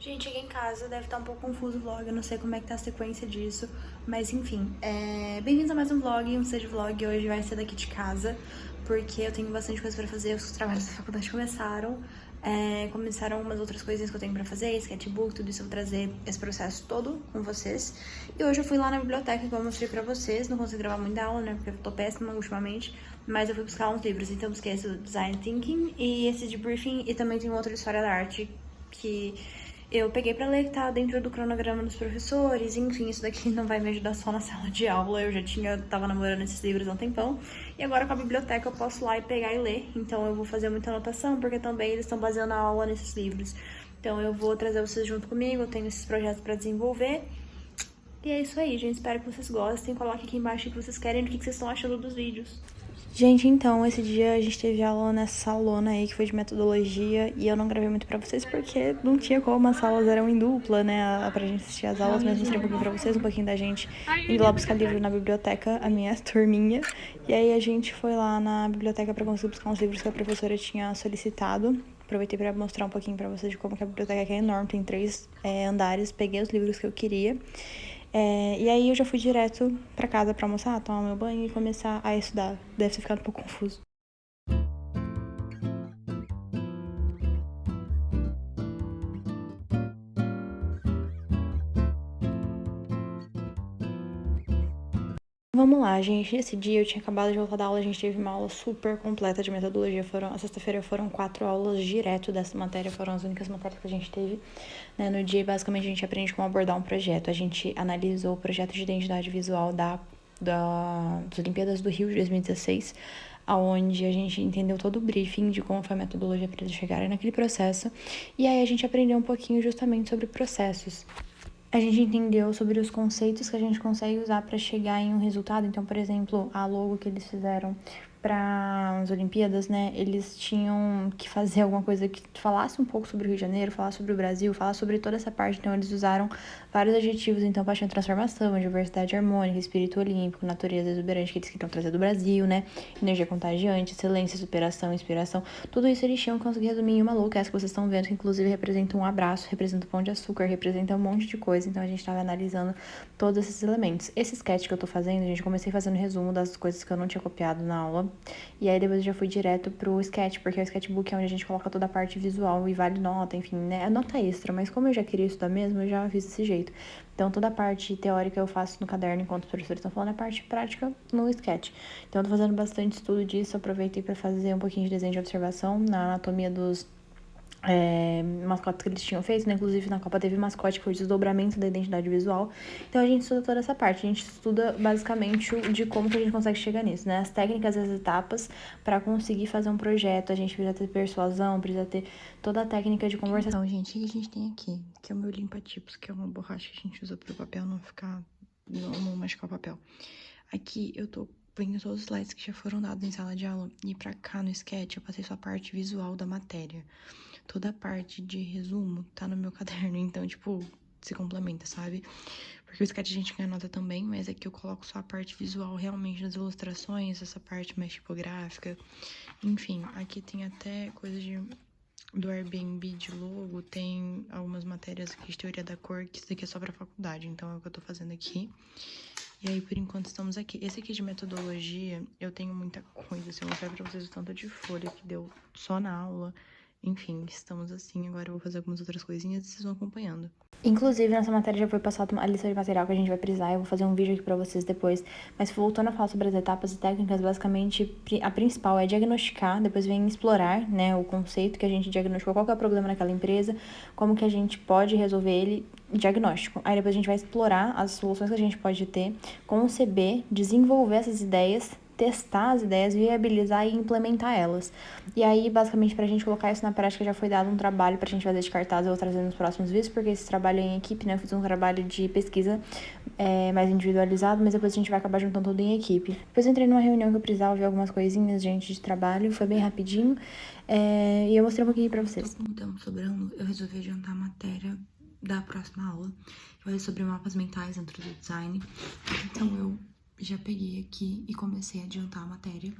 Gente, cheguei em casa, deve estar um pouco confuso o vlog, eu não sei como é que tá a sequência disso, mas enfim, bem-vindos a mais um vlog, um stage vlog. Hoje vai ser daqui de casa, porque eu tenho bastante coisa pra fazer, os trabalhos da faculdade começaram umas outras coisinhas que eu tenho pra fazer, sketchbook, tudo isso eu vou trazer esse processo todo com vocês. E hoje eu fui lá na biblioteca, como eu mostrei pra vocês, não consegui gravar muita aula, né, porque eu tô péssima ultimamente, mas eu fui buscar uns livros, então eu busquei esse do Design Thinking e esse de Briefing, e também tem outro de História da Arte, que eu peguei pra ler, que tá dentro do cronograma dos professores. Enfim, isso daqui não vai me ajudar só na sala de aula. Eu tava namorando esses livros há um tempão. E agora com a biblioteca eu posso ir lá e pegar e ler. Então eu vou fazer muita anotação, porque também eles estão baseando a aula nesses livros. Então eu vou trazer vocês junto comigo, eu tenho esses projetos pra desenvolver. E é isso aí, gente. Espero que vocês gostem. Coloquem aqui embaixo o que vocês querem e o que vocês estão achando dos vídeos. Gente, então, esse dia a gente teve aula nessa salona aí, que foi de metodologia, e eu não gravei muito pra vocês porque não tinha como, as salas eram em dupla, né, pra gente assistir as aulas, mas mostrei um pouquinho pra vocês, um pouquinho da gente indo lá buscar livro na biblioteca, a minha turminha, e aí a gente foi lá na biblioteca pra conseguir buscar uns livros que a professora tinha solicitado. Aproveitei pra mostrar um pouquinho pra vocês de como que a biblioteca é enorme, tem 3 andares, peguei os livros que eu queria. E aí eu já fui direto pra casa pra almoçar, tomar meu banho e começar a estudar. Deve ter ficado um pouco confuso. Vamos lá, gente. Esse dia eu tinha acabado de voltar da aula, a gente teve uma aula super completa de metodologia. A sexta-feira foram 4 aulas direto dessa matéria, foram as únicas matérias que a gente teve. Né? No dia, basicamente, a gente aprende como abordar um projeto. A gente analisou o projeto de identidade visual das Olimpíadas do Rio de 2016, onde a gente entendeu todo o briefing de como foi a metodologia para eles chegarem naquele processo. E aí a gente aprendeu um pouquinho justamente sobre processos. A gente entendeu sobre os conceitos que a gente consegue usar para chegar em um resultado. Então, por exemplo, a logo que eles fizeram para as Olimpíadas, né? Eles tinham que fazer alguma coisa que falasse um pouco sobre o Rio de Janeiro, falasse sobre o Brasil, falasse sobre toda essa parte. Então, eles usaram vários adjetivos. Então, paixão e transformação, diversidade harmônica, espírito olímpico, natureza exuberante, que eles queriam trazer do Brasil, né? Energia contagiante, excelência, superação, inspiração. Tudo isso eles tinham conseguido resumir em uma logo, essa que vocês estão vendo, que inclusive representa um abraço, representa o pão de açúcar, representa um monte de coisa. Então, a gente estava analisando todos esses elementos. Esse sketch que eu tô fazendo, gente, comecei fazendo resumo das coisas que eu não tinha copiado na aula. E aí depois eu já fui direto pro sketch, porque o sketchbook é onde a gente coloca toda a parte visual e vale nota, enfim, né? É nota extra, mas como eu já queria estudar mesmo, eu já fiz desse jeito. Então toda a parte teórica eu faço no caderno enquanto os professores estão falando, a parte prática no sketch. Então eu tô fazendo bastante estudo disso, aproveitei para fazer um pouquinho de desenho de observação na anatomia dos mascotes que eles tinham feito, né? Inclusive na Copa teve mascote que foi o desdobramento da identidade visual. Então a gente estuda toda essa parte, a gente estuda basicamente de como que a gente consegue chegar nisso, né? As técnicas, as etapas para conseguir fazer um projeto. A gente precisa ter persuasão, precisa ter toda a técnica de conversação. Então, gente, o que a gente tem aqui? Que é o meu limpa-tipos, que é uma borracha que a gente usa para o papel não ficar, não machucar o papel. Aqui eu tô vendo todos os slides que já foram dados em sala de aula, e pra cá no sketch eu passei só a parte visual da matéria. Toda a parte de resumo tá no meu caderno, então, tipo, se complementa, sabe? Porque o sketch a gente ganha nota também, mas aqui eu coloco só a parte visual realmente das ilustrações, essa parte mais tipográfica. Enfim, aqui tem até coisa do Airbnb de logo, tem algumas matérias aqui de teoria da cor, que isso daqui é só pra faculdade, então é o que eu tô fazendo aqui. E aí, por enquanto, estamos aqui. Esse aqui de metodologia, eu tenho muita coisa. Se eu mostrar pra vocês o tanto de folha que deu só na aula. Enfim, estamos assim. Agora eu vou fazer algumas outras coisinhas e vocês vão acompanhando. Inclusive, nessa matéria já foi passada a lista de material que a gente vai precisar. Eu vou fazer um vídeo aqui pra vocês depois. Mas voltando a falar sobre as etapas e técnicas, basicamente, a principal é diagnosticar. Depois vem explorar, né, o conceito que a gente diagnosticou. Qual que é o problema naquela empresa. Como que a gente pode resolver ele. Diagnóstico. Aí depois a gente vai explorar as soluções que a gente pode ter. Conceber, desenvolver essas ideias, testar as ideias, viabilizar e implementar elas. E aí, basicamente, pra gente colocar isso na prática, já foi dado um trabalho pra gente fazer de cartaz, eu vou trazer nos próximos vídeos, porque esse trabalho é em equipe, né? Eu fiz um trabalho de pesquisa mais individualizado, mas depois a gente vai acabar juntando tudo em equipe. Depois eu entrei numa reunião que eu precisava ver algumas coisinhas, gente, de trabalho, foi bem rapidinho, e eu mostrei um pouquinho pra vocês. Como tempo sobrando, eu resolvi adiantar a matéria da próxima aula, que vai ser sobre mapas mentais dentro do design. Então eu já peguei aqui e comecei a adiantar a matéria.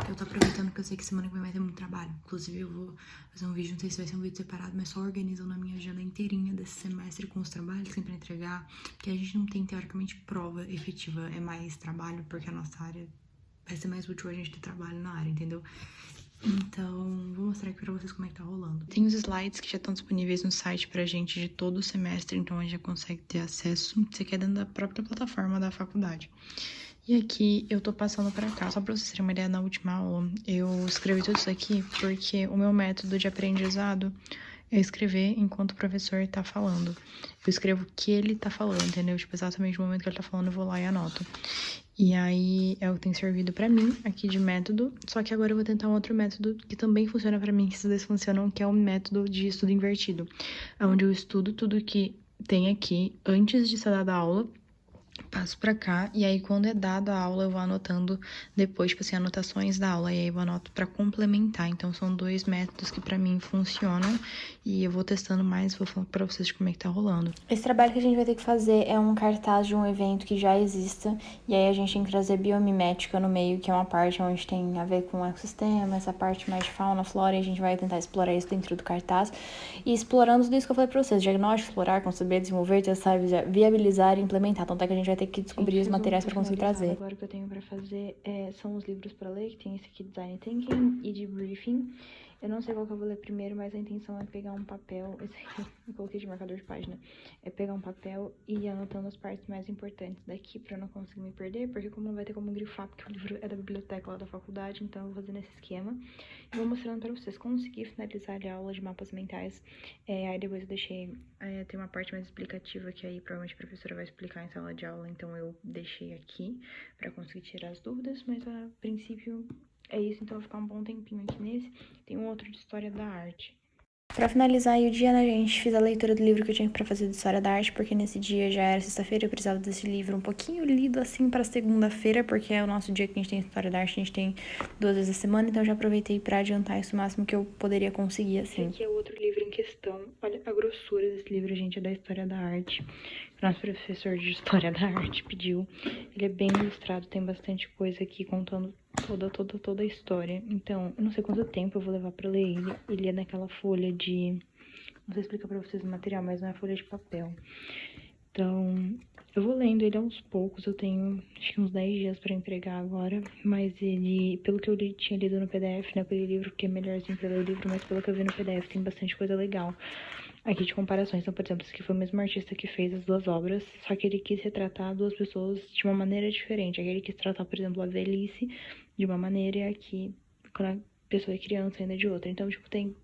Eu tô aproveitando que eu sei que semana que vem vai ter muito trabalho. Inclusive, eu vou fazer um vídeo, não sei se vai ser um vídeo separado, mas só organizando a minha agenda inteirinha desse semestre com os trabalhos que tem pra entregar. Porque a gente não tem, teoricamente, prova efetiva, é mais trabalho, porque a nossa área vai ser mais útil a gente ter trabalho na área, entendeu? Então, vou mostrar aqui pra vocês como é que tá rolando. Tem os slides que já estão disponíveis no site pra gente de todo o semestre, então a gente já consegue ter acesso. Isso aqui é dentro da própria plataforma da faculdade. E aqui eu tô passando pra cá, só pra vocês terem uma ideia, na última aula eu escrevi tudo isso aqui porque o meu método de aprendizado é escrever enquanto o professor tá falando. Eu escrevo o que ele tá falando, entendeu? Tipo, exatamente no momento que ele tá falando, eu vou lá e anoto. E aí é o que tem servido pra mim aqui de método, só que agora eu vou tentar um outro método que também funciona pra mim, que esses dois funcionam, que é o método de estudo invertido, onde eu estudo tudo que tem aqui antes de ser dada a aula, passo pra cá, e aí quando é dada a aula eu vou anotando depois, tipo assim, anotações da aula, e aí eu anoto pra complementar. Então são dois métodos que pra mim funcionam, e eu vou testando mais, vou falando pra vocês de como é que tá rolando. Esse trabalho que a gente vai ter que fazer é um cartaz de um evento que já exista, e aí a gente tem que trazer biomimética no meio, que é uma parte onde tem a ver com o ecossistema, essa parte mais de fauna, flora, e a gente vai tentar explorar isso dentro do cartaz, e explorando tudo isso que eu falei pra vocês, diagnóstico, explorar, conceber, desenvolver, testar, viabilizar e implementar. Então até que a gente vai ter que descobrir os materiais para conseguir trazer. Agora o que eu tenho para fazer são os livros para ler, que tem esse aqui, Design Thinking e Debriefing. Eu não sei qual que eu vou ler primeiro, mas a intenção é pegar um papel, esse aqui eu coloquei de marcador de página, é pegar um papel e ir anotando as partes mais importantes daqui pra eu não conseguir me perder, porque como não vai ter como grifar, porque o livro é da biblioteca lá da faculdade, então eu vou fazer nesse esquema. E vou mostrando pra vocês, consegui finalizar a aula de mapas mentais, aí depois eu deixei, tem uma parte mais explicativa que aí provavelmente a professora vai explicar em sala de aula, então eu deixei aqui pra conseguir tirar as dúvidas, mas a princípio é isso, então eu vou ficar um bom tempinho aqui nesse. Tem um outro de História da Arte. Pra finalizar aí o dia, né, gente, fiz a leitura do livro que eu tinha pra fazer de História da Arte, porque nesse dia já era sexta-feira, eu precisava desse livro um pouquinho lido assim pra segunda-feira, porque é o nosso dia que a gente tem História da Arte, a gente tem 2 vezes a semana, então eu já aproveitei pra adiantar isso o máximo que eu poderia conseguir, assim. Esse aqui é outro livro em questão, olha a grossura desse livro, gente, é da História da Arte. O nosso professor de História da Arte pediu. Ele é bem ilustrado, tem bastante coisa aqui contando toda a história. Então, eu não sei quanto tempo eu vou levar pra ler ele. Ele é naquela folha de... Não sei explicar pra vocês o material, mas não é folha de papel. Então, eu vou lendo ele aos poucos. Eu tenho, acho que uns 10 dias pra entregar agora. Mas ele, pelo que eu tinha lido no PDF, né? Aquele livro que é melhorzinho pra ler o livro, mas pelo que eu vi no PDF, tem bastante coisa legal aqui de comparações. Então, por exemplo, esse aqui foi o mesmo artista que fez as duas obras, só que ele quis retratar duas pessoas de uma maneira diferente. Aqui ele quis tratar, por exemplo, a velhice de uma maneira e aqui, quando a pessoa é criança, ainda de outra. Então, tipo, tem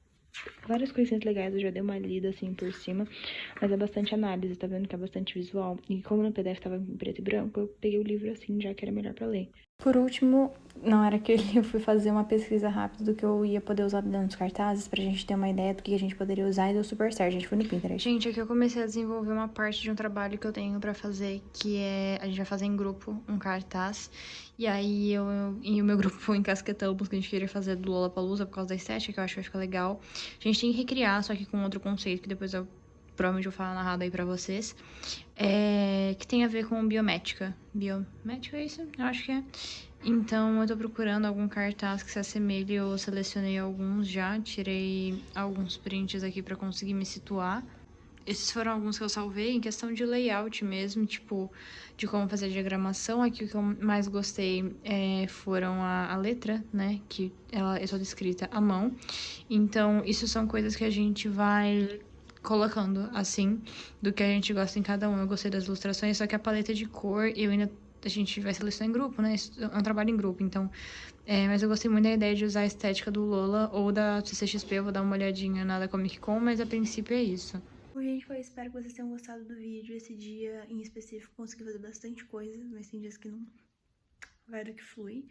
várias coisinhas legais, eu já dei uma lida assim por cima, mas é bastante análise, tá vendo que é bastante visual. E como no PDF tava em preto e branco, eu peguei o livro assim, já que era melhor pra ler. Por último, na hora que eu fui fazer uma pesquisa rápida do que eu ia poder usar dentro dos cartazes, pra gente ter uma ideia do que a gente poderia usar, e deu super certo, a gente foi no Pinterest. Gente, aqui eu comecei a desenvolver uma parte de um trabalho que eu tenho pra fazer, que é, a gente vai fazer em grupo um cartaz, e aí eu e o meu grupo encasquetamos que a gente queria fazer do Lollapalooza por causa da estética, que eu acho que vai ficar legal. A gente tem que recriar, só que com outro conceito, que depois eu provavelmente vou falar narrado aí pra vocês, que tem a ver com biométrica. Biométrica é isso? Eu acho que é. Então, eu tô procurando algum cartaz que se assemelhe, eu selecionei alguns já, tirei alguns prints aqui pra conseguir me situar. Esses foram alguns que eu salvei em questão de layout mesmo, tipo, de como fazer a diagramação. Aqui o que eu mais gostei foram a letra, né, que ela é toda escrita à mão. Então, isso são coisas que a gente vai colocando, assim, do que a gente gosta em cada um. Eu gostei das ilustrações, só que a paleta de cor, a gente vai selecionar em grupo, né? Isso é um trabalho em grupo, então... mas eu gostei muito da ideia de usar a estética do Lola ou da CCXP, eu vou dar uma olhadinha na da Comic Con, mas a princípio é isso. Bom, gente, foi. Espero que vocês tenham gostado do vídeo. Esse dia, em específico, consegui fazer bastante coisa, mas tem dias que não vai do que flui.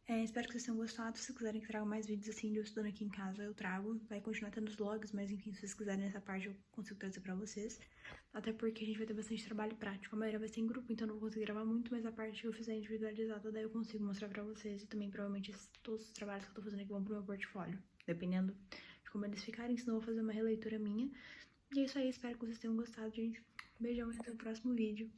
Espero que vocês tenham gostado. Se vocês quiserem que traga mais vídeos assim de eu estudando aqui em casa, eu trago. Vai continuar tendo os vlogs, mas enfim, se vocês quiserem nessa parte eu consigo trazer pra vocês. Até porque a gente vai ter bastante trabalho prático. A maioria vai ser em grupo, então não vou conseguir gravar muito, mas a parte que eu fizer individualizada, daí eu consigo mostrar pra vocês. E também, provavelmente, todos os trabalhos que eu tô fazendo aqui vão pro meu portfólio, dependendo de como eles ficarem, senão eu vou fazer uma releitura minha. E é isso aí, espero que vocês tenham gostado, gente. Beijão e até o próximo vídeo.